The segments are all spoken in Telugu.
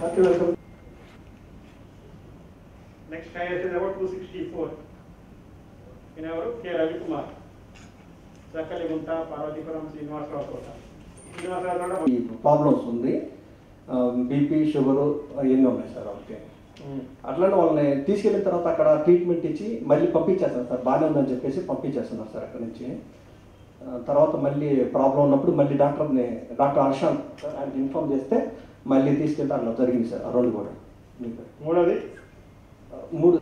welcome. Next highest is about 264. In our K. Ravi Kumar. Sakaligunta, Parvatipuram, Srinivasarao Kota. Srinivasarao ఈ ప్రాబ్లమ్స్ ఉంది, బీపీ షుగర్ అవన్నీ ఉన్నాయి సార్. ఓకే, అట్లాంటి వాళ్ళని తీసుకెళ్ళిన తర్వాత అక్కడ ట్రీట్మెంట్ ఇచ్చి మళ్ళీ పంపించేస్తారు సార్. బాగానే ఉందని చెప్పేసి పంపించేస్తున్నారు సార్ అక్కడ నుంచి. తర్వాత మళ్ళీ ప్రాబ్లం ఉన్నప్పుడు మళ్ళీ డాక్టర్ హర్షాన్ సార్ ఆయనకి ఇన్ఫార్మ్ చేస్తే మళ్ళీ తీసుకెళ్తే అట్లా జరిగింది సార్. ఆ రెండు కూడా మూడోది మూడు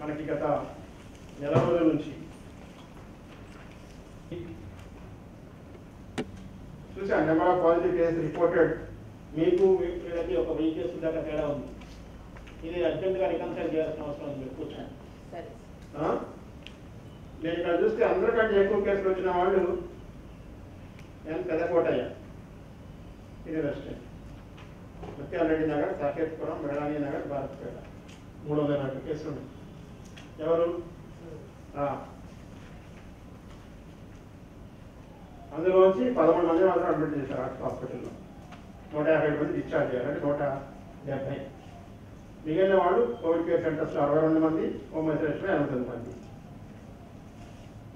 మనకి గత నెల రోజుల నుంచి చూసాను. Number of positive case reported. మీకు వీళ్ళకి ఒక 1000 కేసుల దాకా తేడా ఉంది. ఇది అర్జెంట్గా రికన్సైల్ చేయాల్సిన అవసరం ఉంది. కూర్చొని నేను ఇక్కడ చూస్తే అందరికంటే ఎక్కువ కేసులు వచ్చిన వాళ్ళు నేను పెద్దకోటయ్య, ఇది రెస్టారెంట్, ముత్యాలరెడ్డి నగర్, సాకేత్పురం, మెడానీ నగర్, భారత్పేట 340 కేసులు ఉన్నాయి. ఎవరు? అందులోంచి 11 మంది మాత్రం అడ్మిట్ చేశారు హాస్పిటల్లో. 150 మంది డిశ్చార్జ్ చేయాలి, అంటే 170. మిగిలిన వాళ్ళు కోవిడ్ కేర్ సెంటర్స్లో 62 మంది, హోమ్ ఐసోలేషన్లో 89 మంది.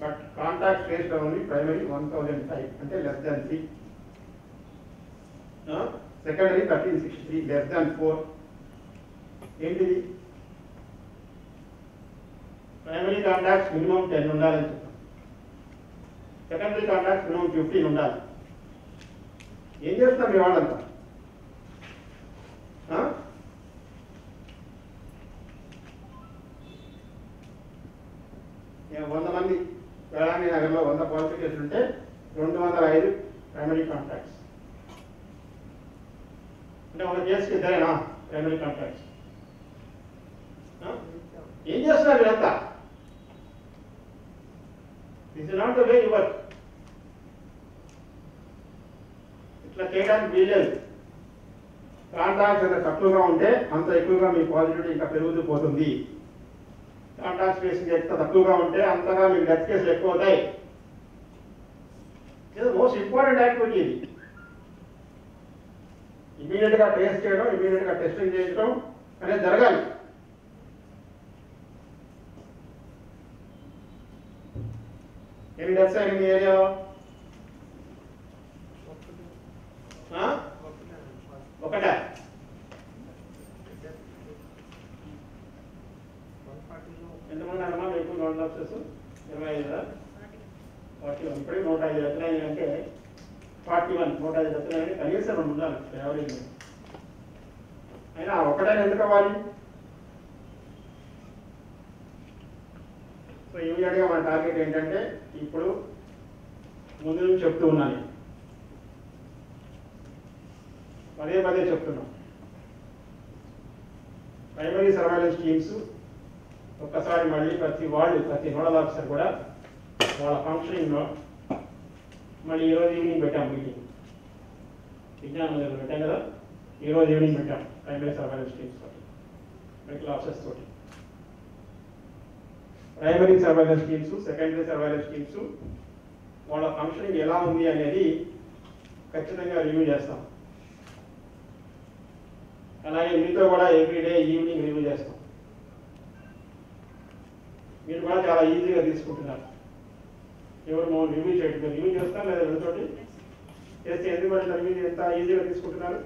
But contact traced only primary 1005, అంటే <3. సెకండరీ 1363, <4. ఏంటిది? ప్రైమరీ కాంటాక్ట్స్ మినిమం 10 ఉండాలని చెప్పాం. సెకండరీ కాంటాక్ట్స్ మినిమం 15 ఉండాలి. ఏం చేస్తాం మీ వాళ్ళంతా? 100 మంది వేళాంగి నగర్లో 100 పాజిటివ్ కేసులు ఉంటే 205 ప్రైమరీ కాంటాక్ట్స్. అంటే ఒక కేసుకి ఇద్దరేనా ప్రైమరీ కాంటాక్ట్స్? ఏం చేస్తున్నారు వీళ్ళంతా? This is not the way you work. ఇట్లా చేయడానికి వీలేదు. కాంటాక్ట్స్ ఎంత తక్కువగా ఉంటే అంత ఎక్కువగా మీ పాజిటివిటీ ఇంకా పెరుగుతూ పోతుంది. కాంటాక్ట్ ట్రేసింగ్ ఎంత తక్కువగా ఉంటే అంతగా మీకు డెత్ కేసులు ఎక్కువ అవుతాయి. ఇది మోస్ట్ ఇంపార్టెంట్ యాక్టివిటీ. ఇది ఇమీడియట్గా టెస్ట్ చేయడం, ఇమీడియట్గా టెస్టింగ్ చేయడం అనేది జరగాలి. ఎన్ని డెత్స్ అయిన మీ ఏరియాలో? ఒకటే. ఎంతమంది అమ్మా మీకు నోట్ లాప్సెస్? 25, 41. ఇప్పుడే 105 ఎత్తున్నాయి అంటే 41, 105 ఎత్తున్నాయి. కనీసం 2 ఉండాలి యావరేజ్. అయినా ఒకటైనా ఎందుకు అవ్వాలి? సో ఇమీడియట్గా మన టార్గెట్ ఏంటంటే, ఇప్పుడు ముందు నుంచి చెప్తూ ఉన్నాను, పదే చెప్తున్నాం, ప్రైమరీ సర్వైలెన్స్ టీమ్స్ ఒక్కసారి మళ్ళీ ప్రతి నోడల్ ఆఫీసర్ కూడా వాళ్ళ ఫంక్షనింగ్లో మళ్ళీ ఈరోజు ఈవినింగ్ పెట్టాం మీటింగ్. విజ్ఞాన మందిరంలో పెట్టాం కదా, ఈరోజు ఈవినింగ్ పెట్టాం ప్రైమరీ సర్వైలెన్స్ టీమ్స్ తోటి, మెడికల్ ఆఫీసర్స్ తోటి. Primary surveillance teams, secondary surveillance teams వాళ్ళ ఫంక్షనింగ్ ఎలా ఉంది అనేది ఖచ్చితంగా రివ్యూ చేస్తాం. అలాగే మీతో కూడా ఎవ్రీడే ఈవినింగ్ రివ్యూ చేస్తాం. మీరు కూడా చాలా ఈజీగా తీసుకుంటున్నారు. ఎవరు మమ్మల్ని రివ్యూ చేయడం రివ్యూ చేస్తాం లేదా వీళ్ళతోటి చేస్తే ఎందుకు రివ్యూ ఎంత ఈజీగా తీసుకుంటున్నారు?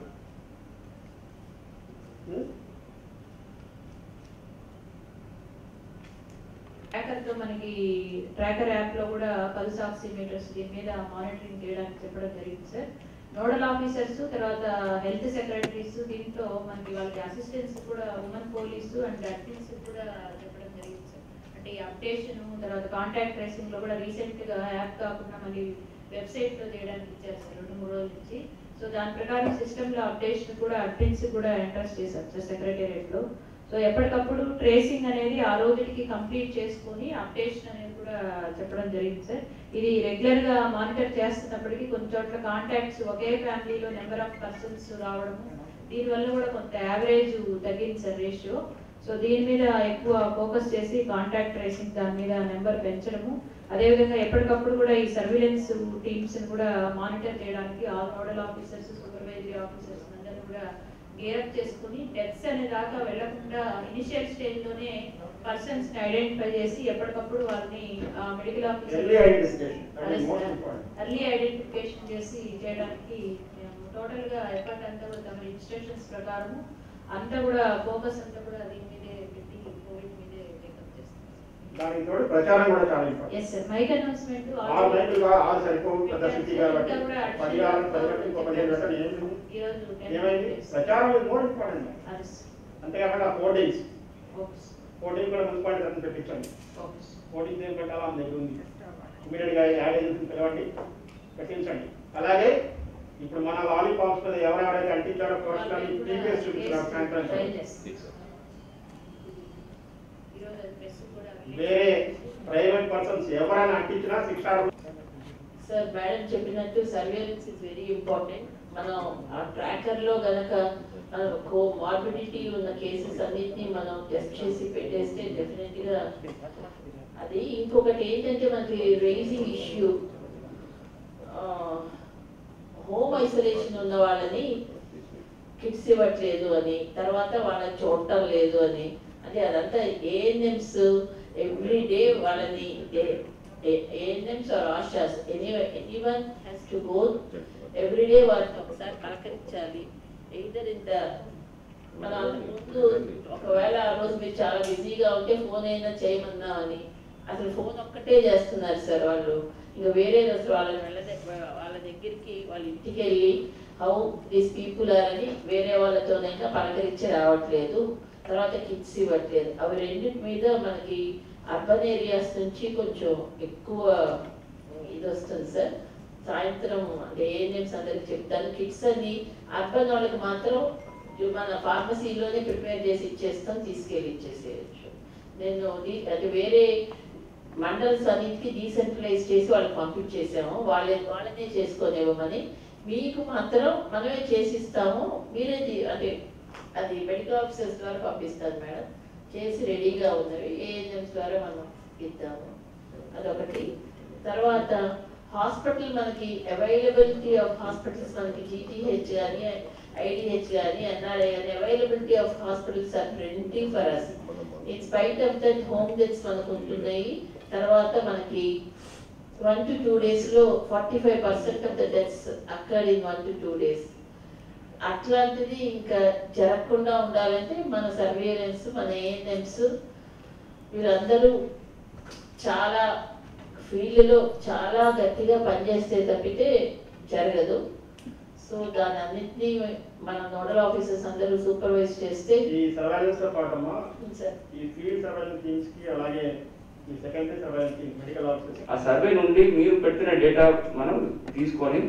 ట్రాకర్తో మనకి ట్రాకర్ యాప్లో కూడా పల్స్ ఆక్సిమీటర్స్ దీని మీద మానిటరింగ్ చేయడానికి చెప్పడం జరిగింది సార్. నోడల్ ఆఫీసర్స్, తర్వాత హెల్త్ సెక్రటరీస్, దీంట్లో మనకి వాళ్ళకి అసిస్టెంట్స్ కూడా ఉమెన్ పోలీసు అండ్ అడ్మిన్స్ కూడా చెప్పడం జరిగింది సార్. అంటే ఈ అప్డేషన్, తర్వాత కాంటాక్ట్ ట్రేసింగ్లో కూడా రీసెంట్గా యాప్ కాకుండా మళ్ళీ వెబ్సైట్లో చేయడానికి ఇచ్చారు సార్ 2-3 రోజుల నుంచి. సో దాని ప్రకారం సిస్టంలో అప్డేషన్ కూడా అడ్మిన్స్ కూడా ఎంటర్స్ చేశారు సార్ సెక్రటేరియట్లో. సో ఎప్పటికప్పుడు ట్రేసింగ్ అనేది ఆ రోజుకి కంప్లీట్ చేసుకొని అప్డేషన్ అనేది కూడా చెప్పడం జరిగింది సార్. ఇది రెగ్యులర్గా మానిటర్ చేస్తున్నప్పటికీ కొన్ని చోట్ల కాంటాక్ట్స్ ఒకే ఫ్యామిలీలో నెంబర్ ఆఫ్ పర్సన్స్ రావడము, దీనివల్ల కూడా కొంత యావరేజ్ తగ్గింది సార్ రేషియో. సో దీని మీద ఎక్కువ ఫోకస్ చేసి కాంటాక్ట్ ట్రేసింగ్ దాని మీద నెంబర్ పెంచడము, అదేవిధంగా ఎప్పటికప్పుడు కూడా ఈ సర్విలెన్స్ టీమ్స్ని కూడా మానిటర్ చేయడానికి all nodal officers, supervisory officers అందరూ కూడా గేరప్ చేసుకుని డెత్స్ అనే దాకా వెళ్లకుండా ఇనిషియల్ స్టేజ్లోనే పర్సన్స్ని ఐడెంటిఫై చేసి ఎప్పటికప్పుడు వాళ్ళని మెడికల్ ఆఫీసర్ ఎర్లీ ఐడెంటిఫికేషన్ చేసి చేయడానికి టోటల్గా ఎఫర్ట్ అంతా కూడా తమ ఇన్స్ట్రక్షన్స్ ప్రకారము అంతా కూడా ఫోకస్ అంతా కూడా దీని మీదే పెట్టి కోవిడ్ మీదే టేకప్ చేస్తాం. దానికి తోడు ప్రచారం కూడా చాలా important. Yes sir, mic announcement all మైకులుగా ఆల్ సరిపోవు పెద్ద సిటీ కాబట్టి 10 ఇంకో 15 గంటలు ఏమైంది ప్రచారం ఇస్ మోర్ ఇంపార్టెంట్. అంతేకాకుండా హోర్డింగ్స్ కూడా మున్సిపాలిటీ తరఫున పెట్టించండి. హోర్డింగ్స్ ఏం పెట్టాలో ఆమె దగ్గర ఉంది, ఇమీడియట్గా యాడ్ ఏజెన్సీ పిలవండి, పెట్టించండి. అలాగే ఇప్పుడు మన లాలీపాప్స్ మీద ఎవరెవరైతే అంటించారో పర్సనల్ టీపీఎస్ చూపించారు సాయంత్రం. వేరే ప్రైవేట్ పర్సన్స్ ఎవరైనా అంటించినా 6 సార్ మేడం చెప్పినట్టు సర్వేలెన్స్ ఇస్ వెరీ ఇంపార్టెంట్. మనం ఆ ట్రాకర్లో గనక కోమార్బిడిటీ ఉన్న కేసెస్ అన్నిటినీ మనం టెస్ట్ చేసి పెట్టేస్తే డెఫినెట్గా అది. ఇంకొకటి ఏంటంటే మనకి రేజింగ్ ఇష్యూ, హోమ్ ఐసోలేషన్ ఉన్న వాళ్ళని కిట్స్ ఇవ్వట్లేదు అని, తర్వాత వాళ్ళని చూడటం లేదు అని, అంటే అదంతా ఏఎన్ఎంస్ ఎవ్రీ డే వాళ్ళని ANMs or ASHAs anyone has to go every day వాళ్ళని ఒకసారి పలకరించాలి. ఎయిదర్ ఇంత మన ముందు ఒకవేళ ఆ రోజు మీరు చాలా బిజీగా ఉంటే ఫోన్ అయినా చేయమన్నా అని, అసలు ఫోన్ ఒక్కటే చేస్తున్నారు సార్ వాళ్ళు. ఇంకా వేరే అసలు వాళ్ళ దగ్గరికి వాళ్ళ ఇంటికి వెళ్ళి హౌ దీస్ పీపుల్ ఆర్ అని వేరే వాళ్ళతోనైనా పలకరించి రావట్లేదు, తర్వాత కిట్స్ ఇవ్వట్లేదు. అవి రెండింటి మీద మనకి అర్బన్ ఏరియాస్ నుంచి కొంచెం ఎక్కువ ఇది వస్తుంది సార్. సాయంత్రం అంటే ఏఎన్ఎంస్ అందరికి చెప్తాను, కిట్స్ అని అర్బన్ వాళ్ళకి మాత్రం మన ఫార్మసీలోనే ప్రిపేర్ చేసి ఇచ్చేస్తాం, తీసుకెళ్ళి ఇచ్చేసేయచ్చు. నేను అంటే వేరే మండల్స్ అన్నింటికి డీసెంట్రలైజ్ చేసి వాళ్ళకి పంపించేసాము, వాళ్ళనే చేసుకొనివ్వమని. మీకు మాత్రం మనమే చేసిస్తాము, మీరే అంటే అది మెడికల్ ఆఫీసర్స్ ద్వారా పంపిస్తారు మేడం, చేసి రెడీగా ఉన్నవి ఏఎన్ఎంస్ ద్వారా మనం ఇద్దాము. అదొకటి. తర్వాత హాస్పిటల్ మనకి అవైలబిలిటీ ఆఫ్ హాస్పిటల్స్ మనకి జీటీహెచ్ కానీ ఐడిహెచ్ కానీ ఎన్ఆర్ఐ కానీ availability of hospitals are plenty for us. In spite of that home deaths మనకు ఉంటున్నాయి. తర్వాత మనకి 1 to 2 daysలో 45% of the deaths occur in 1 to 2 days. అట్లాంటిది ఇంకా జరగకుండా ఉండాలంటే మన సర్వేలెన్స్, మన ఏఎన్ఎంస్ వీళ్ళందరూ చాలా ఫీల్డ్లో చాలా గట్టిగా పనిచేస్తే తప్పితే జరగదు. సో దాని అన్నింటినీ మన నోడల్ ఆఫీసర్స్ అందరూ సూపర్వైజ్ చేస్తే ఈ సర్వేలెన్స్ తో పాటమ్మా ఈ ఫీల్డ్ సర్వేలెన్స్ టీమ్స్ కి అలాగే ఈ secondary surveillance team medical officers ఆ సర్వే నుండి మీరు పెట్టిన డేటా మనం తీసుకొని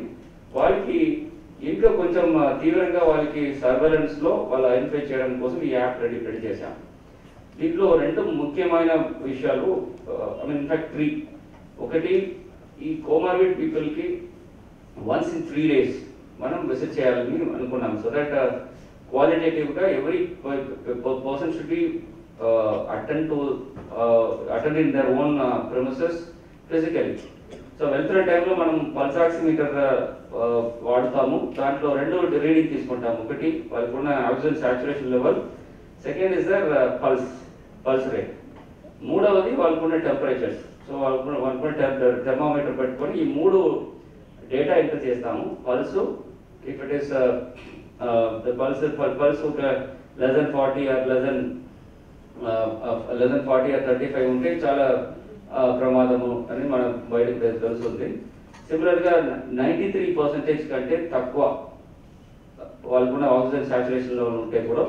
వాళ్ళకి ఇంకా కొంచెం తీవ్రంగా వాళ్ళకి సర్వేలెన్స్ లో వాళ్ళు ఐడెంటిఫై చేయడం కోసం ఈ యాప్ రెడీ చేశాం. దీంట్లో 2 ముఖ్యమైన విషయాలు, ఇన్ఫాక్ట్ 3. ఒకటి, ఈ కోమార్బిడ్ పీపుల్ కి once in 3 days మనం విజిట్ చేయాలని అనుకున్నాం. సో దట్ క్వాలిటేటివ్ గా every person should be attend in their own premises physically. So వెళ్తున్న టైంలో మనం పల్స్ ఆక్సిమీటర్ వాడతాము. దాంట్లో 2 రీడింగ్ తీసుకుంటాము. ఒకటి వాళ్ళకు ఉన్న oxygen saturation level, second is their pulse rate, మూడవది వాళ్ళకున్న టెంపరేచర్స్. సో వాళ్ళకున్న థెర్మామీటర్ పెట్టుకొని ఈ 3 డేటా ఎంటర్ చేస్తాము. Pulse, if it is pulse less than 40 or less than 40 or 35 ఉంటే చాలా ప్రమాదము అని మనం బయటకు తెలుస్తుంది. సిమిలర్గా 93% కంటే తక్కువ వాళ్ళకున్న ఆక్సిజన్ సాచురేషన్ లెవెల్ ఉంటే కూడా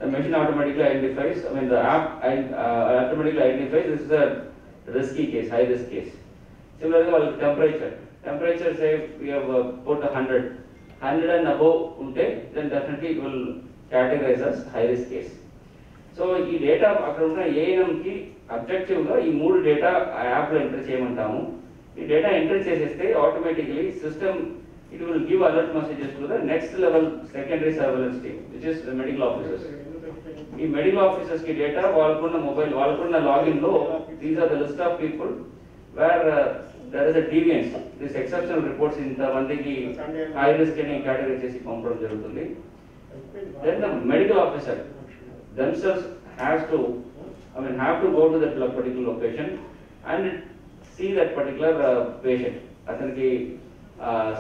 the machine automatically identifies, the app automatically identifies this is a risky case, high risk case. Similarly, temperature say we have put 100 and above unte, then definitely it will categorize as high risk case. So ఈ డేటా అక్కడ ఉన్న ఏఎన్ఎం కి అబ్జెక్టివ్ గా ఈ 3 డేటా యాప్ లో ఎంటర్ చేయమంటాము. ఈ డేటా ఎంటర్ చేసేస్తే automatically system it will give alert messages to the next level secondary surveillance team, which is the medical officers. ఈ మెడికల్ ఆఫీసర్స్ కి డేటా వాళ్ళకున్న మొబైల్ వాళ్ళకున్న లాగిన్ లో these are the list of people where there is a deviance this exceptional reports ఇంతమందికి హై రిస్క్ అని కేటగిరీ చేసి పంపడం జరుగుతుంది. Then the medical officer themselves have to go to that particular location and see that particular patient. అతనికి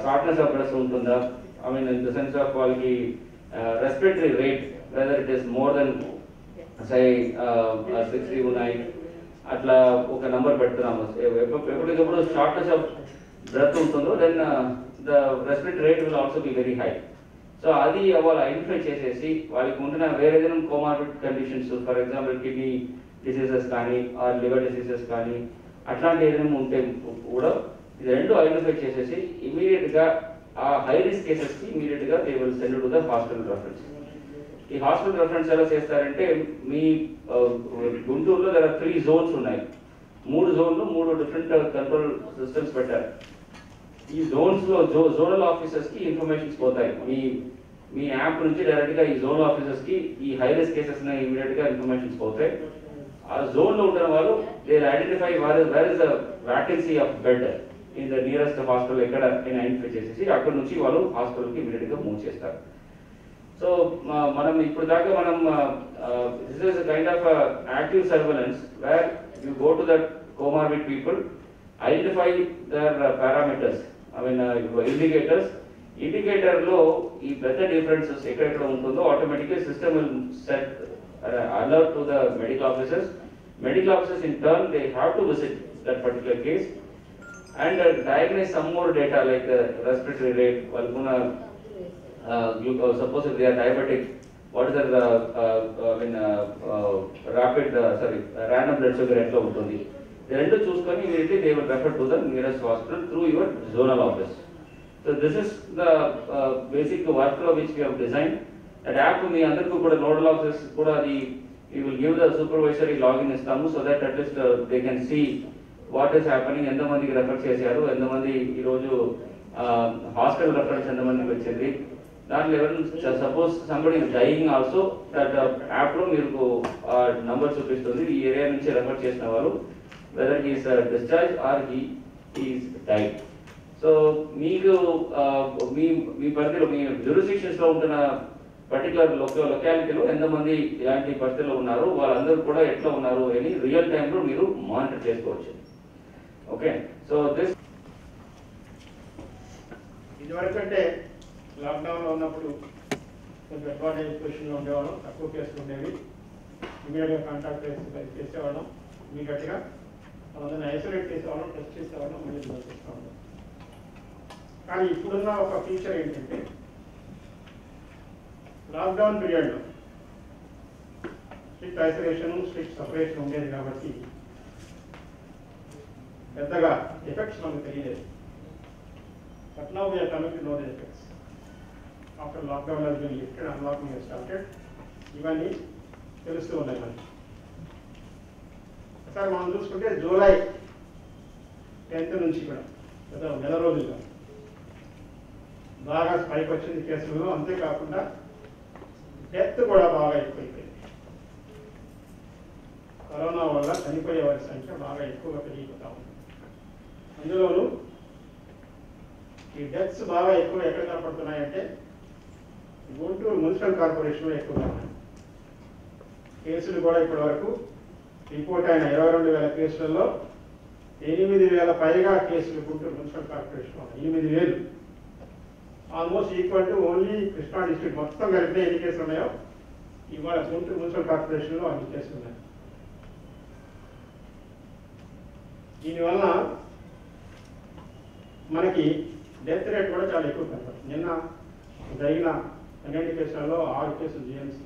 షార్ట్నెస్ ఆఫ్ బ్రెత్ ఉంటుందా, I mean in the sense of వాళ్ళకి respiratory rate whether it is more than say 60 ఉన్నాయి, అట్లా ఒక నంబర్ పెడుతున్నాము. ఎప్పటికప్పుడు షార్ట్నెస్ ఆఫ్ బ్రెత్ ఉంటుందో then the respiratory rate will also be very high. So అది వాళ్ళు ఐడెంటిఫై చేసేసి వాళ్ళకి ఉంటున్న వేరే ఏదైనా comorbid conditions, for example kidney diseases కానీ ఆర్ లివర్ డిసీజెస్ కానీ అట్లాంటి ఏదైనా ఉంటే కూడా ఇది రెండు ఐడెంటిఫై చేసేసి ఇమీడియట్గా ఆ హై రిస్క్ కేసెస్కి ఇమీడియట్గా they will send to the hospital reference. ఈ హాస్పిటల్ రెఫరెన్స్ ఎలా చేస్తారంటే మీ గుంటూరులో దగ్గర 3 zones ఉన్నాయి. 3 zones 3 డిఫరెంట్ కంట్రోల్ సిస్టమ్స్ పెట్టారు. ఈ జోన్స్ లో జోనల్ ఆఫీసర్స్ కి ఇన్ఫర్మేషన్స్ పోతాయి. మీ యాప్ నుంచి డైరెక్ట్ గా ఈ జోనల్ ఆఫీసర్స్ కి ఈ హై రిస్క్ కేసెస్ ఇమీడియట్ గా ఇన్ఫర్మేషన్స్ పోతాయి. ఆ జోన్ లో ఉంటున్న వాళ్ళు they identify where is the vacancy of bed in the nearest hospital ఎక్కడ ఐడెంటిఫై చేసేసి అక్కడ నుంచి వాళ్ళు హాస్పిటల్ కి ఇమీడియట్ గా మూవ్ చేస్తారు. సో మనం ఇప్పుడు దాకా మనం this is kind of active surveillance where you go to that comorbid people, identify their parameters, I mean indicators. Indicator లో ఈ పెద్ద డిఫరెన్సెస్ ఎక్కడెక్కడ ఉంటుందో ఆటోమేటిక్గా system will set alert to the medical officers. Medical officers in turn they have to visit that particular case and diagnose some more data like respiratory rate, valguna glucose. Suppose if they are diabetic, what is the random blood sugar etla untundi. They rendu choosukoni immediately they will refer to the nearest hospital through your zonal office. So this is the basic workflow which we have designed. That app మీ అందరికీ కూడా నోడల్ ఆఫీసర్స్ కూడా అది you will give the supervisory login ఇస్తాము. So that at least they can see what is happening, ఎంతమందికి రెఫర్ చేశారు, ఎంతమంది ఈరోజు హాస్పిటల్ రెఫరెన్స్ ఎంతమందికి వచ్చింది. దాంట్లో ఎవరైనా suppose somebody dying also that యాప్లో మీకు నంబర్ చూపిస్తుంది ఈ ఏరియా నుంచి రెఫర్ చేసిన వాళ్ళు weather he's discharge are he's died. So మీకు మీ పరిధిలో మీ జ్యూరిస్డిక్షన్స్లో ఉంటున్న పర్టికులర్ లొకాలిటీలో ఎంతమంది ఇలాంటి పరిస్థితుల్లో ఉన్నారు, వాళ్ళందరూ కూడా ఎట్లా ఉన్నారు అని రియల్ టైంలో మీరు మానిటర్ చేసుకోవచ్చు. ఓకే, సో దిస్ ఇదివరకు అంటే లాక్డౌన్లో ఉన్నప్పుడు కొంచెం అడ్వాంటేజ్ పొజిషన్లో ఉండేవాళ్ళం, తక్కువ కేసులు ఉండేవి, ఇమీడియట్గా కాంటాక్ట్ చేసేవాళ్ళం, ఇమీడియట్గా వాళ్ళందరినీ ఐసోలేట్ చేసేవాళ్ళం, టెస్ట్ చేసేవాళ్ళం, మళ్ళీ చేసేవాళ్ళం. కానీ ఇప్పుడున్న ఒక ఫీచర్ ఏంటంటే లాక్డౌన్ పీరియడ్లో స్ట్రిక్ట్ ఐసోలేషన్ స్ట్రిక్ట్ సపరేషన్ ఉండేది కాబట్టి పెద్దగా ఎఫెక్ట్స్ మనకు తెలియలేదు. But now we're coming to know the effects after lockdown has been lifted, unlocking has started. ఇవన్నీ తెలుస్తూ ఉన్నాయి మనకి. ఒకసారి మనం చూసుకుంటే జూలై 10th నుంచి కూడా గత నెల రోజులుగా బాగా స్పైక్ వచ్చింది కేసులలో. అంతేకాకుండా డెత్ కూడా బాగా ఎక్కువైపోయింది. కరోనా వల్ల చనిపోయే వారి సంఖ్య బాగా ఎక్కువగా పెరిగిపోతా ఉంది. అందులోనూ ఈ డెత్స్ బాగా ఎక్కువ ఎక్కడ కనపడుతున్నాయంటే గుంటూరు మున్సిపల్ కార్పొరేషన్లో ఎక్కువగా ఉన్నాయి. కేసులు కూడా ఇప్పటి వరకు రిపోర్ట్ అయిన 22,000 కేసులలో 8,000 పైగా కేసులు గుంటూరు మున్సిపల్ కార్పొరేషన్లో ఉన్నాయి. 8,000 almost equal to only Krishna district మొత్తం కలిపితే ఎన్ని కేసులు ఉన్నాయో ఇవాళ గుంటూరు మున్సిపల్ కార్పొరేషన్లో అన్ని కేసులు ఉన్నాయి. దీనివల్ల మనకి డెత్ రేట్ కూడా చాలా ఎక్కువ కనపడుతుంది. నిన్న జరిగిన 12 కేసులలో 6 కేసులు జిఎంసీ.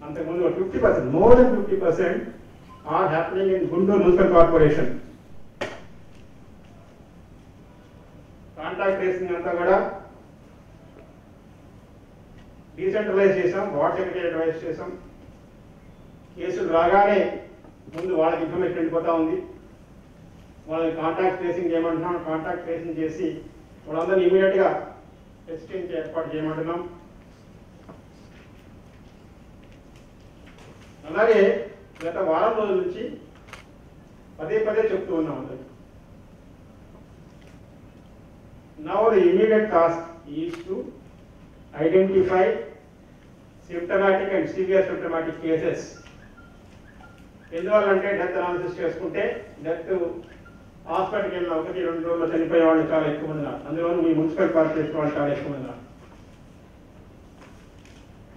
అంతకుముందు 50%, more than 50% are happening in Guntur municipal corporation. Contact tracing అంతా కూడా డీసెంట్రలైజ్ చేసాం, వార్డ్ సెక్రటరీ వైజ్ చేసాం. కేసులు రాగానే ముందు వాళ్ళకి ఇన్ఫర్మేషన్ వెళ్ళిపోతూ ఉంది. వాళ్ళని కాంటాక్ట్ ట్రేసింగ్ చేయమంటున్నాం, కాంటాక్ట్ ట్రేసింగ్ చేసి వాళ్ళందరినీ ఇమీడియట్గా టెస్టింగ్ ఏర్పాటు చేయమంటున్నాం. అలాగే గత వారం రోజుల నుంచి పదే పదే చెప్తూ ఉన్నాం అందరికి. Now the immediate task is to identify symptomatic and severe symptomatic cases. ఎందువల్లంటే డెత్ అనాలిసిస్ చేసుకుంటే డెత్ హాస్పిటల్కి వెళ్ళిన 1-2 రోజుల్లో చనిపోయే వాళ్ళు చాలా ఎక్కువ మంది ఉన్నారు. అందులో మీ మున్సిపల్ కార్పొరేషన్ వాళ్ళు చాలా ఎక్కువ మంది ఉన్నారు.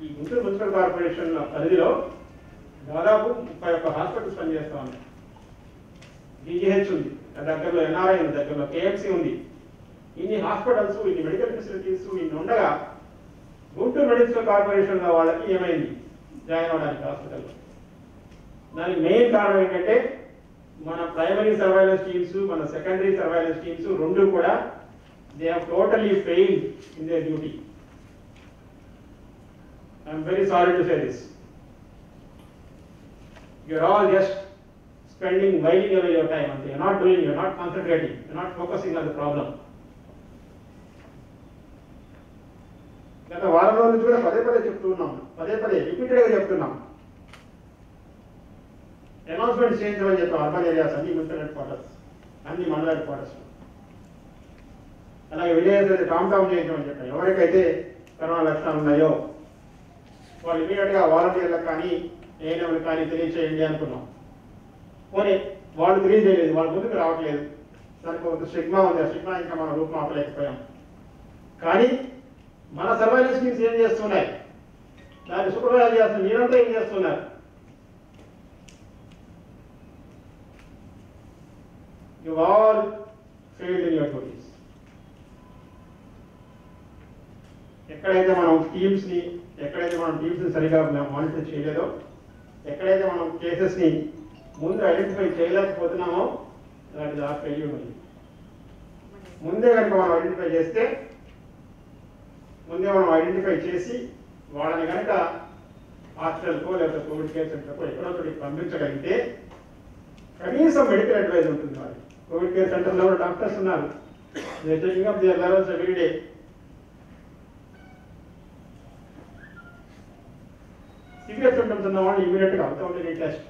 ఈ గుంటూరు మున్సిపల్ కార్పొరేషన్ పరిధిలో దాదాపు 31 హాస్పిటల్స్ పనిచేస్తూ ఉన్నాయి. డిజిహెచ్ ఉంది, దగ్గరలో ఎన్ఆర్ఐ ఉంది, దగ్గరలో కేఎంసీ ఉంది. ఇన్ని హాస్పిటల్స్, ఇన్ని మెడికల్ ఫెసిలిటీస్ ఇన్ని ఉండగా గుంటూరు మెడికల్ కార్పొరేషన్లో వాళ్ళకి ఏమైంది జాయిన్ అవ్వడానికి హాస్పిటల్లో? దానికి మెయిన్ కారణం ఏంటంటే మన ప్రైమరీ సర్వైలెన్స్ టీమ్స్, మన సెకండరీ సర్వైలెన్స్ టీమ్స్ రెండు కూడా they have totally failed in their duty. I'm very sorry to say this. You're all just spending, whiling away your time, and you're not doing, you're not concentrating, you're not focusing on the problem. గత వారం రోజుల నుంచి కూడా పదే పదే చెప్తూ ఉన్నాం, పదే పదే రిపీటెడ్గా చెప్తున్నాం. అనౌన్స్మెంట్స్ చేయించమని చెప్పాం అర్బన్ ఏరియాస్ అన్ని మున్సిపల్ హెడ్ క్వార్టర్స్, అన్ని మండల హెడ్ క్వార్టర్స్. అలాగే విలేజెస్ అయితే టామ్ చేయించమని చెప్పాం. ఎవరికైతే కరోనా లక్షణాలు ఉన్నాయో వాళ్ళు ఇమీడియట్గా వాలంటీర్లకు కానీ ఏఎన్ఎంలకు కానీ తెలియచేయండి అనుకున్నాం. పోనీ వాళ్ళు తెలియజేయలేదు, వాళ్ళ ముందుకు రావట్లేదు. దానికి ఒక స్టిగ్మా ఉంది, ఆ స్టిగ్మా ఇంకా మనం రూపుమాపలేకపోయాం. కానీ మన సర్వైలెన్స్ టీమ్స్ ఏం చేస్తున్నాయి, దాన్ని సూపర్వైజ్ చేస్తున్నారు, మీరంతా ఏం చేస్తున్నారు? You all failed in your duties. ఎక్కడైతే మనం టీమ్స్ని సరిగా మానిటర్ చేయలేదో, ఎక్కడైతే మనం కేసెస్ని ముందు ఐడెంటిఫై చేయలేకపోతున్నామో దాని ఆ ఫెయిల్యూర్ ఉంది. ముందే కనుక మనం ఐడెంటిఫై చేసి వాళ్ళని కనుక హాస్పిటల్కో లేకపోతే కోవిడ్ కేర్ సెంటర్కో ఎక్కడో చోటికి పంపించగలిగితే కనీసం మెడికల్ అడ్వైజ్ ఉంటుంది. వాళ్ళకి కోవిడ్ కేర్ సెంటర్లో కూడా డాక్టర్స్ ఉన్నారు, they taking up their levels every day. Severe symptoms ఉన్న వాళ్ళు ఇమీడియట్గా వితౌట్ ఎనీ టెస్ట్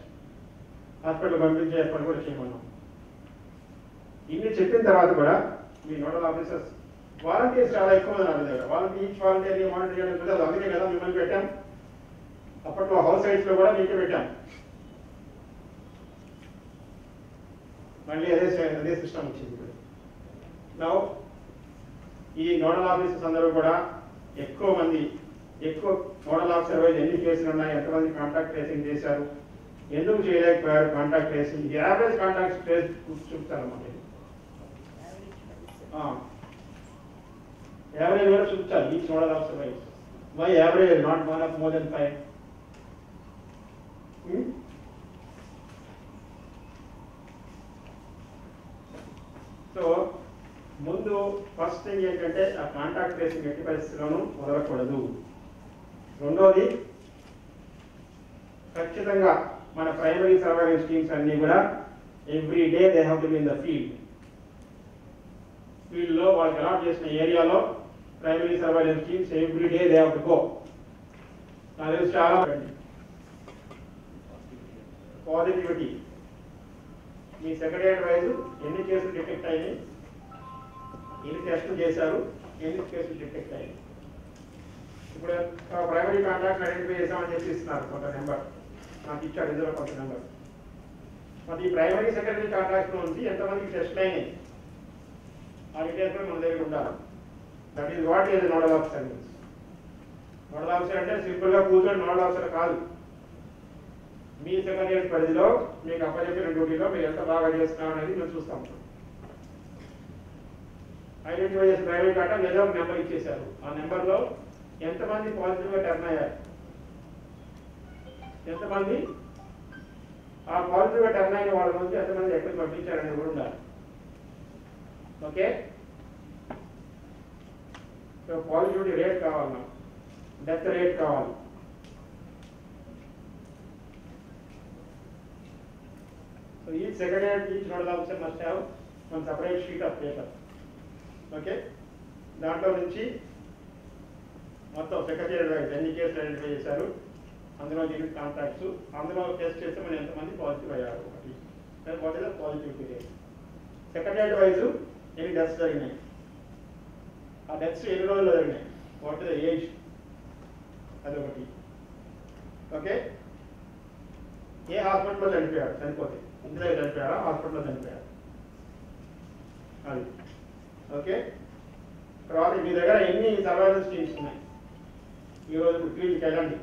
హాస్పిటల్ పంపించే ఏర్పాటు కూడా చేయమన్నాం. ఇన్ని చెప్పిన తర్వాత కూడా మీ నోడల్ ఆఫీసర్స్, వాలంటీర్స్ చాలా ఎక్కువ మంది ఉన్నారు దగ్గర. ఈచ్ వాలంటీర్ని మానిటర్ చేయడం కుదరదు. అందుకే కదా మిమ్మల్ని పెట్టాం. అప్పట్లో హౌస్ సైట్స్లో కూడా మీకే పెట్టాం. మళ్ళీ అదే సిస్టమ్ వచ్చింది. నా ఈ నోడల్ ఆఫీసర్స్ అందరూ కూడా ఎక్కువ నోడల్ ఆఫీసర్ వైజ్ ఎన్ని కేసులు ఉన్నాయి, ఎంతమంది కాంటాక్ట్ ట్రేసింగ్ చేశారు, ఎందుకు చేయలేకపోయారు contact tracing, average contact trace చూపుతారన్నమాట. యావరేజ్ కూడా చూపుతారు each nodal officer wise. Why average not one of more than 5? So ముందు ఫస్ట్ థింగ్ ఏంటంటే ఆ కాంటాక్ట్ ట్రేసింగ్ ఎట్టి పరిస్థితుల్లోనూ వదలకూడదు. రెండోది, ఖచ్చితంగా మన ప్రైమరీ సర్వైలెన్స్ టీమ్స్ అన్నీ కూడా every day they have to be in the ఫీల్డ్లో వాళ్ళకి అలాట్ చేసిన ఏరియాలో primary surveillance teams every day they have to go. నాకు తెలిసి చాలా పాజిటివిటీ మీ సెక్రటరియట్ వైజ్ ఎన్ని కేసులు డిటెక్ట్ అయ్యాయి, ఎన్ని టెస్టులు చేశారు, ఎన్ని కేసులు డిటెక్ట్ అయ్యాయి. ఇప్పుడు ప్రైమరీ కాంటాక్ట్ ఐడెంటిఫై చేసామని చెప్పి ఇస్తున్నారు కొంత నెంబర్, నాకు ఇచ్చాడు ఇందులో కొంత నెంబర్. మరి ఈ ప్రైమరీ సెకండరీ కాంటాక్ట్ నుంచి ఎంతమందికి టెస్ట్లు అయినాయి ఆ డీటెయిల్స్ కూడా మన దగ్గర ఉండాలి. That is what is nodal officer means. Nodal officer అంటే సింపుల్గా కూర్చొని నోడల్ ఆఫీసర్ కాదు. మీ సెక్రటరియట్ పరిధిలో మీకు అప్పచెప్పిన డ్యూటీలో మీరు ఎంత బాగా చేస్తున్నారు అనేది మేము చూస్తాం. ఐడెంటిఫై చేసిన ప్రైమరీ కాంటాక్ట్ ఏదో ఒక నెంబర్ ఇచ్చేశారు. ఆ నెంబర్లో ఎంతమంది పాజిటివ్గా టర్న్ అయ్యారు, ఎంతమంది ఆ పాజిటివ్గా టర్న్ అయిన వాళ్ళ నుంచి ఎంతమంది ఎక్కడికి పంపించారనేది కూడా ఉండాలి. ఓకే, సో పాజిటివిటీ రేట్ కావాలి, నాకు డెత్ రేట్ కావాలి. So each secretariat, each nodal officer must have one separate sheet of paper. Okay. దాంట్లో నుంచి మొత్తం సెక్రటరీ వైజ్ ఎన్ని కేసులు ఐడెంటిఫై చేశారు, అందులో దీనికి కాంటాక్ట్స్, అందులో టెస్ట్ చేస్తే మనం ఎంతమంది పాజిటివ్ అయ్యారు, ఒకటి what is the positivity rate. Secretary wise ఎన్ని డెత్స్ జరిగినాయి, ఆ డెత్స్ ఎన్ని రోజుల్లో జరిగినాయి, వాట్ ఇస్ ద ఏజ్, అదొకటి. ఓకే, ఏ హాస్పిటల్లో చనిపోయారు, చనిపోతే ఇంటి దగ్గర చనిపోయారా, హాస్పిటల్లో చనిపోయారు, అది. ఓకే, తర్వాత మీ దగ్గర ఎన్ని సర్వైలెన్స్ టీమ్స్ ఉన్నాయి, ఈరోజు ఇప్పుడు ఫీల్డ్కి వెళ్ళండి,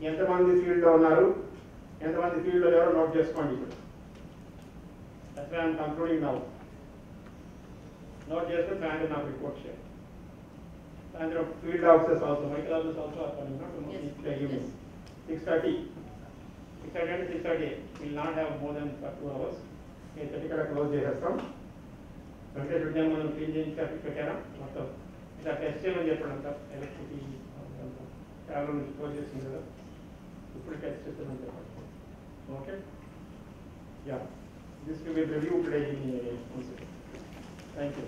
ఎంతమంది ఫీల్డ్లో ఉన్నారు, ఎంతమంది ఫీల్డ్లో ఎవరో నోట్ చేసుకోండి. ఇప్పుడు కంక్లూడింగ్ నౌ నోట్ చేసుకుని సాయంత్రం నాకు రిపోర్ట్ చేయండి. సాయంత్రం field officers also, medical officers also are coming evening 6:30 అంటే 6:30 will not have more than 2 hours. 8:30 కల్లా క్లోజ్ చేసేస్తాం. వెంకటేష్ విద్యాన్ని మనం క్లీన్ చేయించి పెట్టారా మొత్తం, ఇట్లా టెస్ట్ చేయమని చెప్పండి అంతా, ఎలక్ట్రిసిటీ చాలా నుంచి క్లోజ్ చేసింది కదా, ఇప్పుడు టెస్ట్ చేస్తామని చెప్పండి. Okay, yeah, this will review today. Thank you.